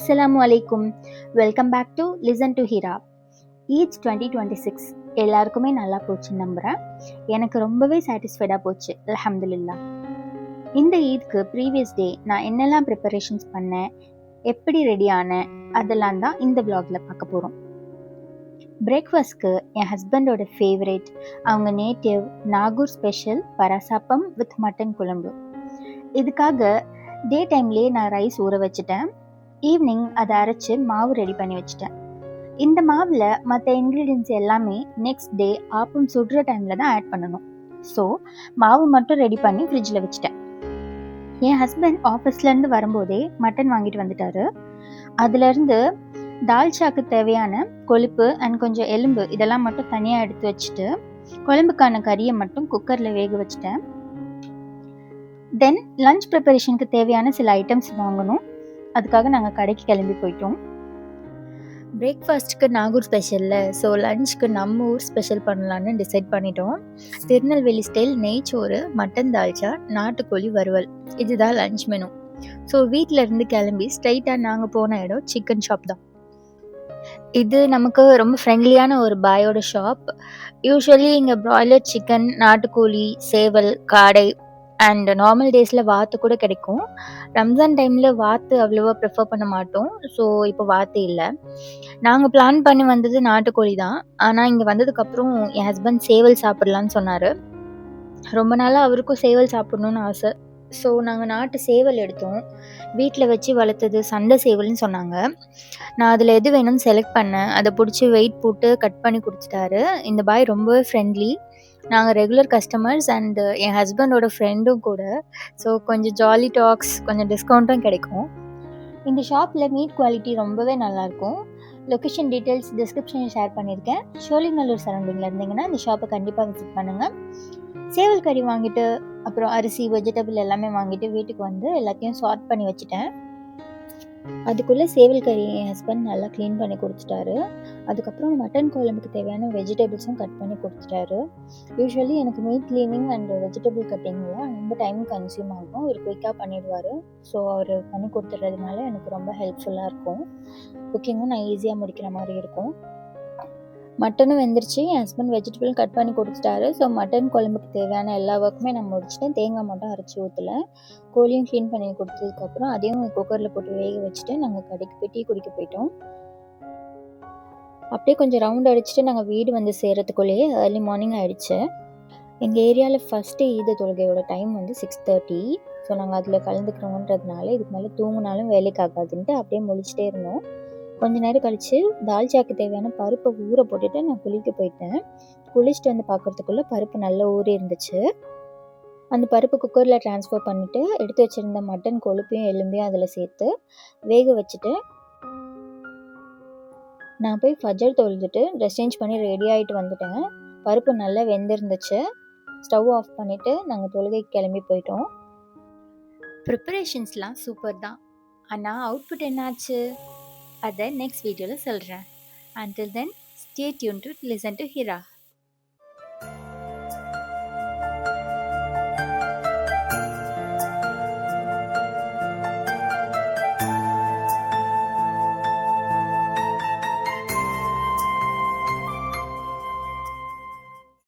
அஸ்ஸலாமு அலைக்கும். Welcome back to listen to Heera. Eid 2026 எல்லாருக்குமே நல்லா போச்சுன்னு நம்புகிறேன். எனக்கு ரொம்பவே சாட்டிஸ்ஃபைடாக போச்சு, அல்ஹம்துலில்லாஹ். இந்த ஈத்க்கு ப்ரீவியஸ் டே நான் என்னெல்லாம் ப்ரிப்பரேஷன்ஸ் பண்ணேன், எப்படி ரெடி ஆனேன், அதெல்லாம் தான் இந்த vlogல பார்க்க போகிறோம். பிரேக்ஃபாஸ்ட்க்கு என் ஹஸ்பண்டோட ஃபேவரேட், அவங்க நேட்டிவ் நாகூர் ஸ்பெஷல் பராசாப்பம் வித் மட்டன் குழம்பு. இதுக்காக டே டைம்லேயே நான் ரைஸ் ஊற வச்சுட்டேன். ஈவினிங் அதை அரைச்சி மாவு ரெடி பண்ணி வச்சுட்டேன். இந்த மாவில் மற்ற இன்க்ரீடியன்ஸ் எல்லாமே நெக்ஸ்ட் டே ஆப்பம் சுடுற டைமில் தான் ஆட் பண்ணணும். ஸோ மாவு மட்டும் ரெடி பண்ணி ஃப்ரிட்ஜில் வச்சுட்டேன். என் ஹஸ்பண்ட் ஆஃபீஸ்லேருந்து வரும்போதே மட்டன் வாங்கிட்டு வந்துட்டாரு. அதுலேருந்து தால்ச்சாக்கு தேவையான கொழுப்பு அண்ட் கொஞ்சம் எலும்பு இதெல்லாம் மட்டும் தனியாக எடுத்து வச்சுட்டு குழம்புக்கான கறியை மட்டும் குக்கரில் வேக வச்சுட்டேன். தென் லஞ்ச் ப்ரிப்பரேஷனுக்கு தேவையான சில ஐட்டம்ஸ் வாங்கணும். அதுக்காக நாங்கள் கடைக்கு கிளம்பி போயிட்டோம். பிரேக்ஃபாஸ்ட்டுக்கு நாகூர் ஸ்பெஷலில், ஸோ லஞ்சுக்கு நம்ம ஊர் ஸ்பெஷல் பண்ணலான்னு டிசைட் பண்ணிட்டோம். திருநெல்வேலி ஸ்டைல் நெய்ச்சோறு, மட்டன் தால்ச்சா, நாட்டுக்கோழி வறுவல், இதுதான் லஞ்ச் மெனு. ஸோ வீட்டில் இருந்து கிளம்பி ஸ்ட்ரைட்டாக நாங்கள் போன இடம் சிக்கன் ஷாப் தான். இது நமக்கு ரொம்ப ஃப்ரெண்ட்லியான ஒரு பாயோட ஷாப். யூஸ்வலி இங்கே ப்ராய்லர் சிக்கன், நாட்டுக்கோழி, சேவல், காடை அண்ட் நார்மல் டேஸில் வாத்து கூட கிடைக்கும். ரம்ஜான் டைமில் வாத்து அவ்வளோவா ப்ரிஃபர் பண்ண மாட்டோம். ஸோ இப்போ வாத்து இல்லை. நாங்கள் பிளான் பண்ணி வந்தது நாட்டுக்கோழி தான். ஆனால் இங்கே வந்ததுக்கப்புறம் என் ஹஸ்பண்ட் சேவல் சாப்பிட்லான்னு சொன்னார். ரொம்ப நாளாக அவருக்கும் சேவல் சாப்பிட்ணுன்னு ஆசை. ஸோ நாங்கள் நாட்டு சேவல் எடுத்தோம். வீட்டில் வச்சு வளர்த்தது சண்டை சேவல்னு சொன்னாங்க. நான் அதில் எது வேணும்னு செலக்ட் பண்ணேன். அதை பிடிச்சி வெயிட் போட்டு கட் பண்ணி கொடுத்துட்டாரு. இந்த பாய் ரொம்பவே ஃப்ரெண்ட்லி. நாங்கள் ரெகுலர் கஸ்டமர்ஸ் அண்ட் என் ஹஸ்பண்டோட ஃப்ரெண்டும் கூட. ஸோ கொஞ்சம் ஜாலி டாக்ஸ், கொஞ்சம் டிஸ்கவுண்ட்டும் கிடைக்கும். இந்த ஷாப்பில் மீட் குவாலிட்டி ரொம்பவே நல்லாயிருக்கும். லொக்கேஷன் டீட்டெயில்ஸ் டிஸ்கிரிப்ஷனில் ஷேர் பண்ணியிருக்கேன். சோழிங்கநல்லூர் சரௌண்டிங்கில் இருந்தீங்கன்னா இந்த ஷாப்பை கண்டிப்பாக விசிட் பண்ணுங்கள். சேவல் கறி வாங்கிட்டு அப்புறம் அரிசி, வெஜிடபிள் எல்லாமே வாங்கிட்டு வீட்டுக்கு வந்து எல்லாத்தையும் சார்ட் பண்ணி வச்சுட்டேன். அதுக்குள்ளே சேவல் கறி என் ஹஸ்பண்ட் நல்லா க்ளீன் பண்ணி கொடுத்துட்டாரு. அதுக்கப்புறம் மட்டன் குழம்புக்கு தேவையான வெஜிடபிள்ஸும் கட் பண்ணி கொடுத்துட்டாரு. யூஸ்வலி எனக்கு மீட் க்ளீனிங் அண்ட் வெஜிடபிள் கட்டிங்கில் ரொம்ப டைம் கன்சியூம் ஆகும். அவர் குயிக்காக பண்ணிடுவார். ஸோ அவர் பண்ணி கொடுத்துட்றதுனால எனக்கு ரொம்ப ஹெல்ப்ஃபுல்லாக இருக்கும். குக்கிங்கும் நான் ஈஸியாக முடிக்கிற மாதிரி இருக்கும். மட்டனும் வெந்துருச்சு. என் ஹஸ்பண்ட் வெஜிடபிள் கட் பண்ணி கொடுத்துட்டாரு. ஸோ மட்டன் குழம்புக்கு தேவையான எல்லா ஒர்க்குமே நான் முடிச்சிட்டேன். தேங்காய் மட்டும் அரைச்சி ஊற்றல. கோழியும் க்ளீன் பண்ணி கொடுத்ததுக்கப்புறம் அதையும் குக்கரில் போட்டு வேக வச்சுட்டு நாங்கள் கடைக்கு போய் டீ குடிக்க போயிட்டோம். அப்படியே கொஞ்சம் ரவுண்ட் அடிச்சுட்டு நாங்கள் வீடு வந்து சேர்கிறதுக்குள்ளேயே ஏர்லி மார்னிங் ஆகிடுச்சு. எங்கள் ஏரியாவில் ஃபஸ்ட்டு ஈத தொழுகையோட டைம் வந்து 6:30. ஸோ நாங்கள் அதில் கலந்துக்கிறோன்றதுனால இதுக்கு மேலே தூங்கினாலும் வேலைக்கு ஆகாதுன்ட்டு அப்படியே முழிச்சிட்டே இருந்தோம். கொஞ்ச நேரம் கழித்து தால்ச்சாக்கு தேவையான பருப்பை ஊற போட்டுட்டு நான் குளிக்க போயிட்டேன். குளிச்சுட்டு வந்து பார்க்குறதுக்குள்ளே பருப்பு நல்லா ஊறி இருந்துச்சு. அந்த பருப்பு குக்கரில் ட்ரான்ஸ்ஃபர் பண்ணிவிட்டு எடுத்து வச்சுருந்த மட்டன் கொழுப்பையும் எலும்பையும் அதில் சேர்த்து வேக வச்சுட்டு நான் போய் ஃபஜர் தொழுதுட்டு ட்ரெஸ் சேஞ்ச் பண்ணி ரெடி ஆகிட்டு வந்துட்டேன். பருப்பு நல்லா வெந்திருந்துச்சு. ஸ்டவ் ஆஃப் பண்ணிவிட்டு நாங்கள் தொழுகைக்கு கிளம்பி போயிட்டோம். ப்ரிப்பரேஷன்ஸ்லாம் சூப்பர் தான். ஆனால் அவுட்புட் என்னாச்சு அதை நெக்ஸ்ட் வீடியோவில் சொல்கிறேன். Until then, stay tuned to listen to Hira.